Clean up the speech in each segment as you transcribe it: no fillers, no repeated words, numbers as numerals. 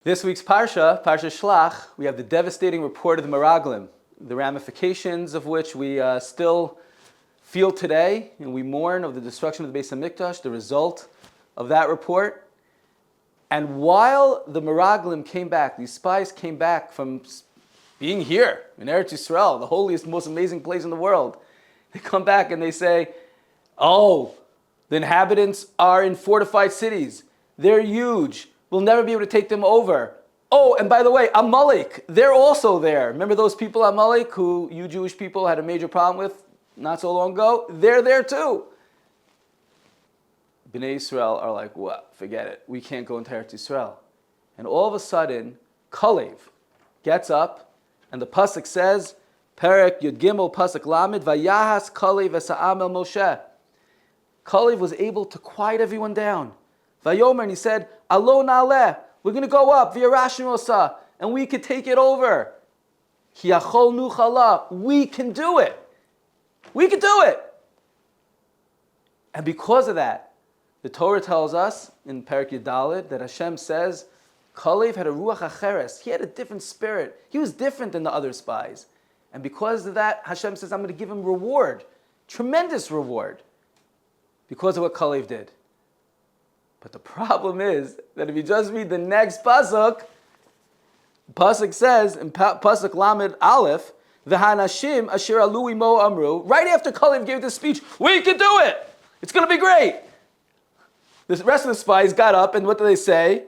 This week's Parsha Shelach, we have the devastating report of the Meraglim, the ramifications of which we still feel today, and we mourn of the destruction of the Beis HaMikdash, the result of that report. And while the Meraglim came back, these spies came back from being here in Eretz Yisrael, the holiest, most amazing place in the world. They come back and they say, oh, the inhabitants are in fortified cities. They're huge. We'll never be able to take them over. Oh, and by the way, Amalek, they're also there. Remember those people, Amalek, who you Jewish people had a major problem with not so long ago? They're there too. Bnei Yisrael are like, what? Forget it. We can't go into Eretz Yisrael. And all of a sudden, Kalev gets up, and the pasuk says, Perek Yud Gimel Pasuk Lamed, Vayahas Kalev Esa'am El Moshe. Kalev was able to quiet everyone down. Vayomer, and he said, Alo na'aleh, we're going to go up, v'yarashim, and we could take it over. Ki yachol nuchala, we can do it. We can do it. And because of that, the Torah tells us in Perek Yudalid that Hashem says, Kalev had a ruach acheres. He had a different spirit. He was different than the other spies. And because of that, Hashem says, I'm going to give him reward, tremendous reward, because of what Kalev did. But the problem is that if you just read the next pasuk, says in pasuk Lamed Aleph, "V'hanashim asher alu imo amru." Right after Kalev gave this speech, we can do it. It's going to be great. The rest of the spies got up, and what do they say?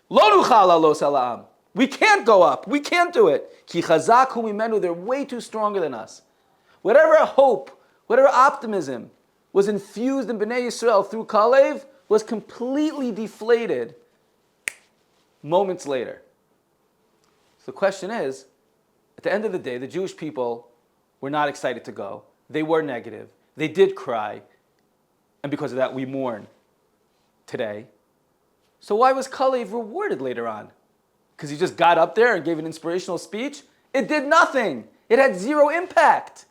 Lo nuchal alo salam. We can't go up. We can't do it. Ki chazak hu mimenu. They're way too stronger than us. Whatever hope, whatever optimism was infused in Bnei Yisrael through Kalev was completely deflated moments later. So the question is, at the end of the day, the Jewish people were not excited to go. They were negative. They did cry. And because of that, we mourn today. So why was Kalev rewarded later on? Because he just got up there and gave an inspirational speech? It did nothing. It had zero impact.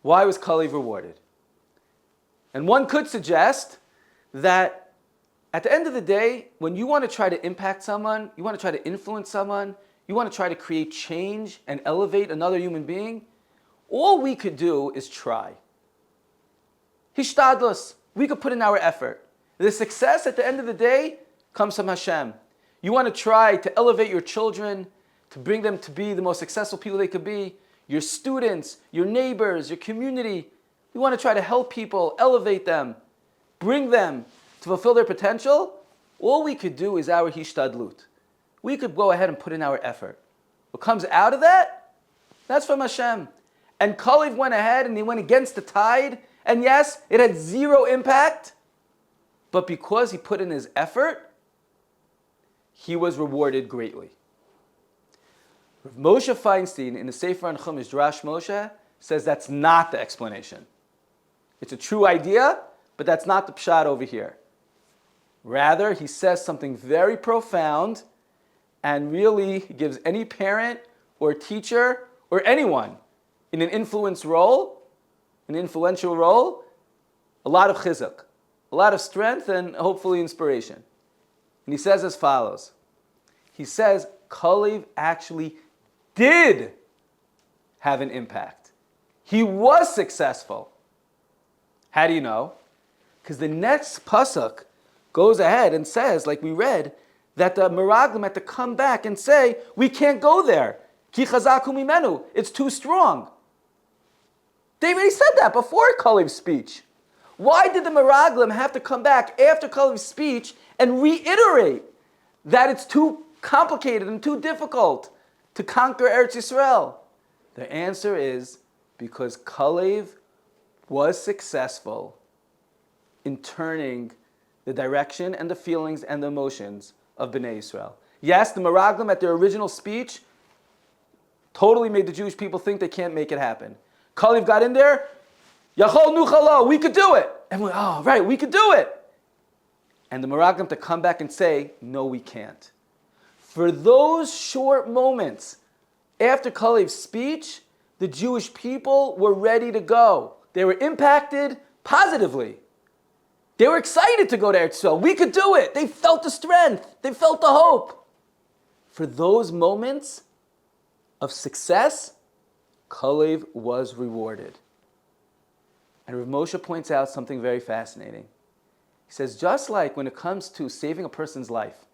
Why was Kalev rewarded? And one could suggest that at the end of the day, when you want to try to impact someone, you want to try to influence someone, you want to try to create change and elevate another human being, all we could do is try. Hishtadlus, we could put in our effort. The success at the end of the day comes from Hashem. You want to try to elevate your children, to bring them to be the most successful people they could be, your students, your neighbors, your community. We want to try to help people, elevate them, bring them to fulfill their potential. All we could do is our hishtadlut. We could go ahead and put in our effort. What comes out of that, that's from Hashem. And Kalev went ahead and he went against the tide. And yes, it had zero impact. But because he put in his effort, he was rewarded greatly. Rav Moshe Feinstein in the Sefer on Chumash, Drash Moshe, says that's not the explanation. It's a true idea, but that's not the pshat over here. Rather, he says something very profound and really gives any parent or teacher or anyone in an influential role, a lot of chizuk, a lot of strength and hopefully inspiration. And he says as follows. He says, Kalev actually did have an impact. He was successful. How do you know? Because the next pasuk goes ahead and says, like we read, that the Meraglim had to come back and say, we can't go there. Ki chazaku mimenu. It's too strong. They already said that before Kalev's speech. Why did the Meraglim have to come back after Kalev's speech and reiterate that it's too complicated and too difficult to conquer Eretz Yisrael? The answer is because Kalev was successful in turning the direction and the feelings and the emotions of Bnei Yisrael. Yes, the Meraglim at their original speech totally made the Jewish people think they can't make it happen. Kalev got in there, Yachol nuchalo, we could do it. And we, oh, right, we could do it. And the Meraglim to come back and say, no, we can't. For those short moments after Kalev's speech, the Jewish people were ready to go. They were impacted positively. They were excited to go to Eretz Yisrael. We could do it. They felt the strength. They felt the hope. For those moments of success, Kalev was rewarded. And Rav Moshe points out something very fascinating. He says, just like when it comes to saving a person's life,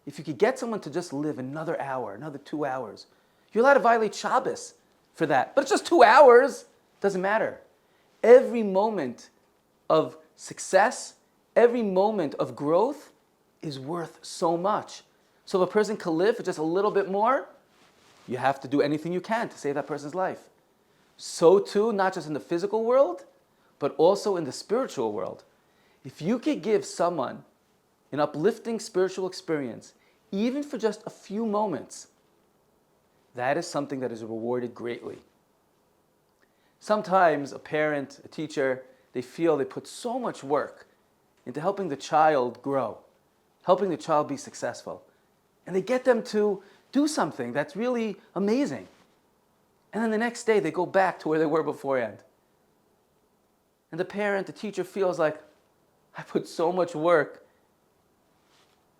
if you could get someone to just live another hour, another 2 hours, you're allowed to violate Shabbos for that. But it's just 2 hours. Doesn't matter. Every moment of success, every moment of growth is worth so much. So if a person can live for just a little bit more, you have to do anything you can to save that person's life. So too, not just in the physical world, but also in the spiritual world. If you could give someone an uplifting spiritual experience, even for just a few moments, that is something that is rewarded greatly. Sometimes a parent, a teacher, they feel they put so much work into helping the child grow, helping the child be successful. And they get them to do something that's really amazing. And then the next day they go back to where they were beforehand. And the parent, the teacher feels like, I put so much work,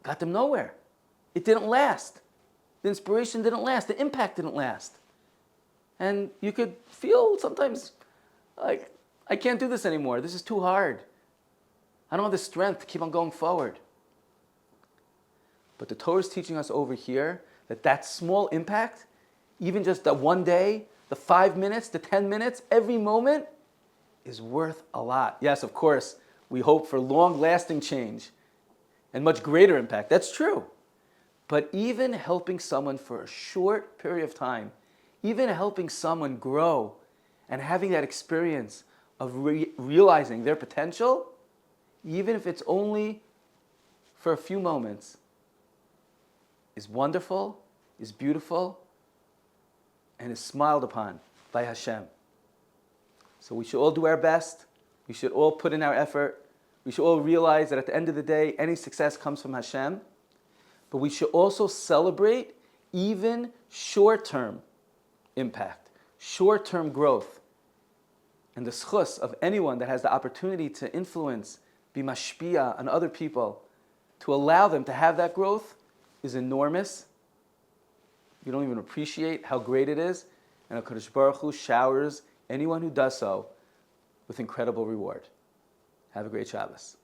got them nowhere. It didn't last. The inspiration didn't last. The impact didn't last. And you could feel sometimes like, I can't do this anymore. This is too hard. I don't have the strength to keep on going forward. But the Torah is teaching us over here that small impact, even just that one day, the 5 minutes, the 10 minutes, every moment is worth a lot. Yes, of course, we hope for long-lasting change and much greater impact. That's true. But even helping someone for a short period of time, even helping someone grow and having that experience of realizing their potential, even if it's only for a few moments, is wonderful, is beautiful, and is smiled upon by Hashem. So we should all do our best. We should all put in our effort. We should all realize that at the end of the day, any success comes from Hashem. But we should also celebrate even short-term impact, short-term growth. And the schus of anyone that has the opportunity to influence, be mashpia on other people, to allow them to have that growth is enormous. You don't even appreciate how great it is. And HaKadosh Baruch Hu showers anyone who does so with incredible reward. Have a great Shabbos.